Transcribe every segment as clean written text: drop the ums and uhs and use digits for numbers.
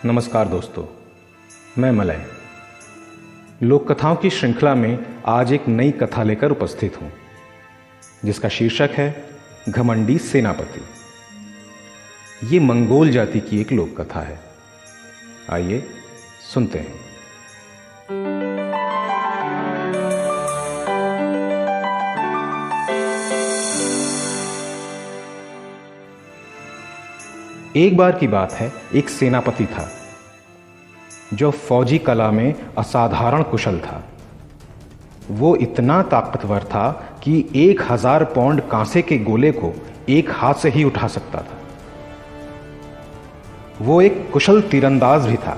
नमस्कार दोस्तों, मैं मलय लोक कथाओं की श्रृंखला में आज एक नई कथा लेकर उपस्थित हूं, जिसका शीर्षक है घमंडी सेनापति। ये मंगोल जाति की एक लोक कथा है। आइए सुनते हैं। एक बार की बात है, एक सेनापति था जो फौजी कला में असाधारण कुशल था। वो इतना ताकतवर था कि 1000 पाउंड कांसे के गोले को एक हाथ से ही उठा सकता था। वो एक कुशल तीरंदाज भी था।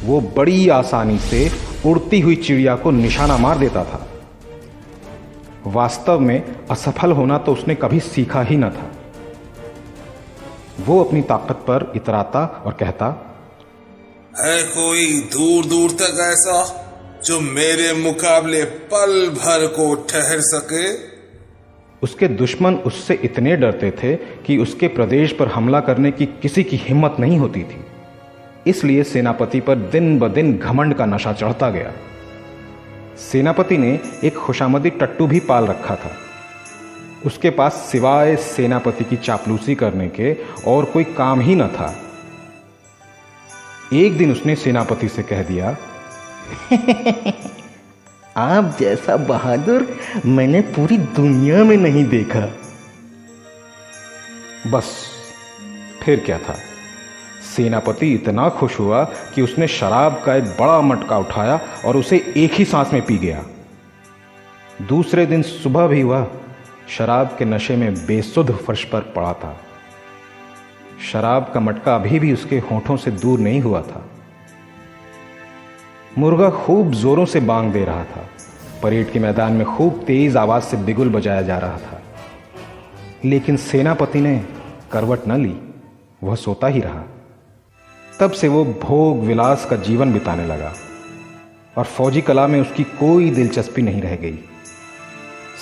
वो बड़ी आसानी से उड़ती हुई चिड़िया को निशाना मार देता था। वास्तव में असफल होना तो उसने कभी सीखा ही न था। वो अपनी ताकत पर इतराता और कहता, है कोई दूर दूर तक ऐसा जो मेरे मुकाबले पल भर को ठहर सके? उसके दुश्मन उससे इतने डरते थे कि उसके प्रदेश पर हमला करने की किसी की हिम्मत नहीं होती थी। इसलिए सेनापति पर दिन ब दिन घमंड का नशा चढ़ता गया। सेनापति ने एक खुशामदी टट्टू भी पाल रखा था। उसके पास सिवाय सेनापति की चापलूसी करने के और कोई काम ही न था। एक दिन उसने सेनापति से कह दिया, आप जैसा बहादुर मैंने पूरी दुनिया में नहीं देखा। बस फिर क्या था, सेनापति इतना खुश हुआ कि उसने शराब का एक बड़ा मटका उठाया और उसे एक ही सांस में पी गया। दूसरे दिन सुबह भी वह शराब के नशे में बेसुध फर्श पर पड़ा था। शराब का मटका अभी भी उसके होठों से दूर नहीं हुआ था। मुर्गा खूब जोरों से बांग दे रहा था। परेड के मैदान में खूब तेज आवाज से बिगुल बजाया जा रहा था। लेकिन सेनापति ने करवट न ली, वह सोता ही रहा। तब से वो भोग विलास का जीवन बिताने लगा और फौजी कला में उसकी कोई दिलचस्पी नहीं रह गई।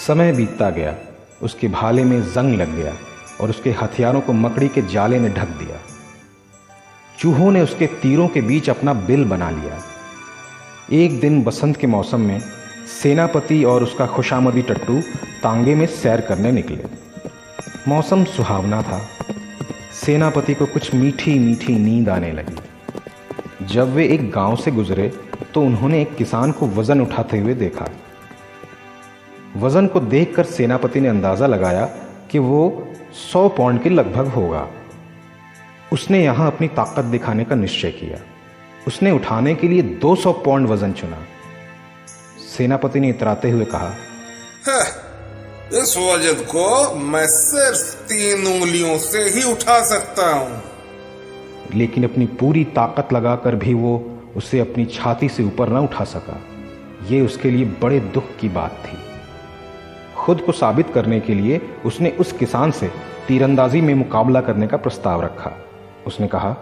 समय बीतता गया, उसके भाले में जंग लग गया और उसके हथियारों को मकड़ी के जाले ने ढक दिया। चूहों ने उसके तीरों के बीच अपना बिल बना लिया। एक दिन बसंत के मौसम में सेनापति और उसका खुशामदी टट्टू तांगे में सैर करने निकले। मौसम सुहावना था। सेनापति को कुछ मीठी मीठी नींद आने लगी। जब वे एक गांव से गुजरे तो उन्होंने एक किसान को वजन उठाते हुए देखा। वजन को देखकर सेनापति ने अंदाजा लगाया कि वो 100 पाउंड के लगभग होगा। उसने यहां अपनी ताकत दिखाने का निश्चय किया। उसने उठाने के लिए 200 पाउंड वजन चुना। सेनापति ने इतराते हुए कहा, इस वजन को मैं सिर्फ 3 उंगलियों से ही उठा सकता हूं। लेकिन अपनी पूरी ताकत लगाकर भी वो उसे अपनी छाती से ऊपर न उठा सका। ये उसके लिए बड़े दुख की बात थी। खुद को साबित करने के लिए उसने उस किसान से तीरंदाजी में मुकाबला करने का प्रस्ताव रखा। उसने कहा,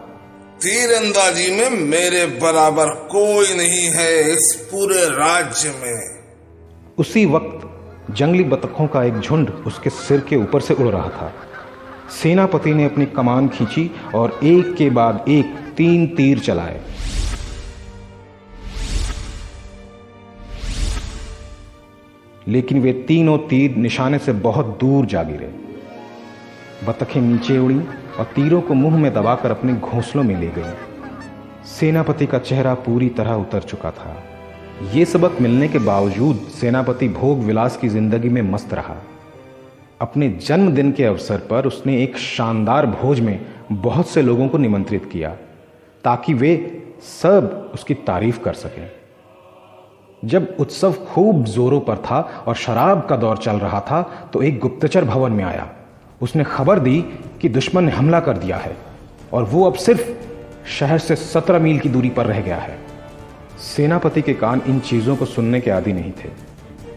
तीरंदाजी में मेरे बराबर कोई नहीं है इस पूरे राज्य में। उसी वक्त जंगली बतखों का एक झुंड उसके सिर के ऊपर से उड़ रहा था। सेनापति ने अपनी कमान खींची और एक के बाद एक 3 तीर चलाए। लेकिन वे तीनों तीर निशाने से बहुत दूर जा गिरे। बतखें नीचे उड़ी और तीरों को मुंह में दबाकर अपने घोंसलों में ले गई। सेनापति का चेहरा पूरी तरह उतर चुका था। ये सबक मिलने के बावजूद सेनापति भोग विलास की जिंदगी में मस्त रहा। अपने जन्मदिन के अवसर पर उसने एक शानदार भोज में बहुत से लोगों को निमंत्रित किया ताकि वे सब उसकी तारीफ कर सकें। जब उत्सव खूब जोरों पर था और शराब का दौर चल रहा था तो एक गुप्तचर भवन में आया। उसने खबर दी कि दुश्मन ने हमला कर दिया है और वो अब सिर्फ शहर से 17 मील की दूरी पर रह गया है। सेनापति के कान इन चीजों को सुनने के आदी नहीं थे।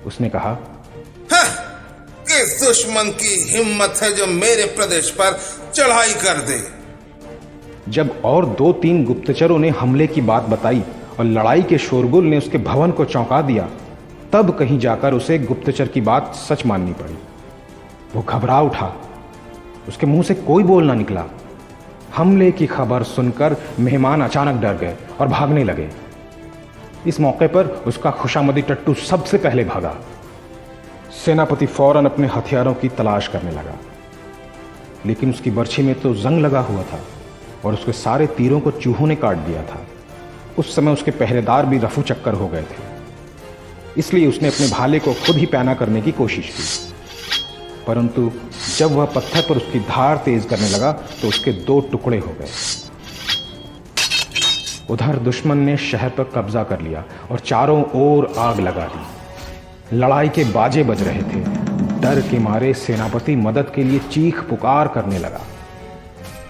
उसने कहा, किस दुश्मन की हिम्मत है जो मेरे प्रदेश पर चढ़ाई कर दे? जब और 2-3 गुप्तचरों ने हमले की बात बताई और लड़ाई के शोरगुल ने उसके भवन को चौंका दिया, तब कहीं जाकर उसे गुप्तचर की बात सच माननी पड़ी। वो घबरा उठा। उसके मुंह से कोई बोल ना निकला। हमले की खबर सुनकर मेहमान अचानक डर गए और भागने लगे। इस मौके पर उसका खुशामदी टट्टू सबसे पहले भागा। सेनापति फौरन अपने हथियारों की तलाश करने लगा, लेकिन उसकी बर्छी में तो जंग लगा हुआ था और उसके सारे तीरों को चूहों ने काट दिया था। उस समय उसके पहरेदार भी रफू चक्कर हो गए थे, इसलिए उसने अपने भाले को खुद ही पैना करने की कोशिश की। परंतु जब वह पत्थर पर उसकी धार तेज करने लगा तो उसके 2 टुकड़े हो गए। उधर दुश्मन ने शहर पर कब्जा कर लिया और चारों ओर आग लगा दी। लड़ाई के बाजे बज रहे थे। डर के मारे सेनापति मदद के लिए चीख पुकार करने लगा,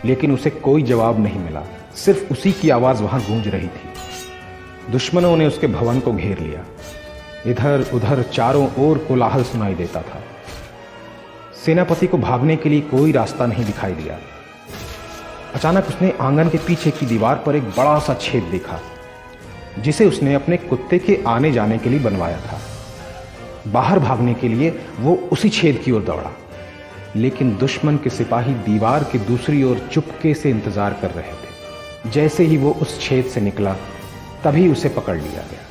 लेकिन उसे कोई जवाब नहीं मिला। सिर्फ उसी की आवाज वहां गूंज रही थी। दुश्मनों ने उसके भवन को घेर लिया। इधर उधर चारों ओर कोलाहल सुनाई देता था। सेनापति को भागने के लिए कोई रास्ता नहीं दिखाई दिया। अचानक उसने आंगन के पीछे की दीवार पर एक बड़ा सा छेद देखा, जिसे उसने अपने कुत्ते के आने जाने के लिए बनवाया था। बाहर भागने के लिए वो उसी छेद की ओर दौड़ा, लेकिन दुश्मन के सिपाही दीवार की दूसरी ओर चुपके से इंतजार कर रहे थे। जैसे ही वो उस छेद से निकला, तभी उसे पकड़ लिया गया।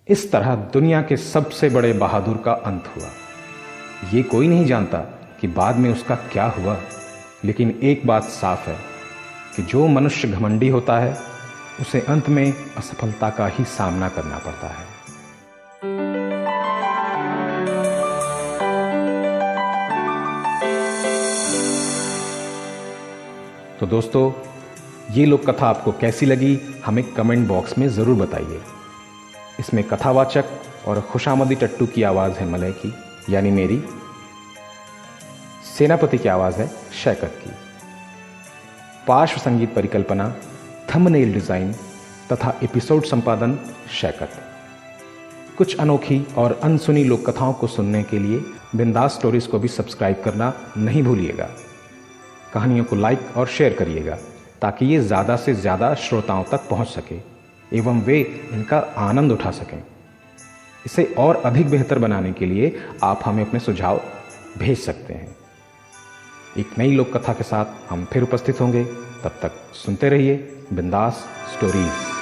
इस तरह दुनिया के सबसे बड़े बहादुर का अंत हुआ। ये कोई नहीं जानता कि बाद में उसका क्या हुआ, लेकिन एक बात साफ है कि जो मनुष्य घमंडी होता है, उसे अंत में असफलता का ही सामना करना पड़ता है। तो दोस्तों, ये लोक कथा आपको कैसी लगी हमें कमेंट बॉक्स में ज़रूर बताइए। इसमें कथावाचक और खुशामदी टट्टू की आवाज़ है मलय की, यानी मेरी। सेनापति की आवाज़ है शैकत की। पार्श्व संगीत परिकल्पना, थंबनेल डिज़ाइन तथा एपिसोड संपादन शैकत। कुछ अनोखी और अनसुनी लोक कथाओं को सुनने के लिए बिंदास स्टोरीज को भी सब्सक्राइब करना नहीं भूलिएगा। कहानियों को लाइक और शेयर करिएगा ताकि ये ज़्यादा से ज़्यादा श्रोताओं तक पहुंच सके एवं वे इनका आनंद उठा सकें। इसे और अधिक बेहतर बनाने के लिए आप हमें अपने सुझाव भेज सकते हैं। एक नई लोक कथा के साथ हम फिर उपस्थित होंगे। तब तक सुनते रहिए बिंदास स्टोरीज।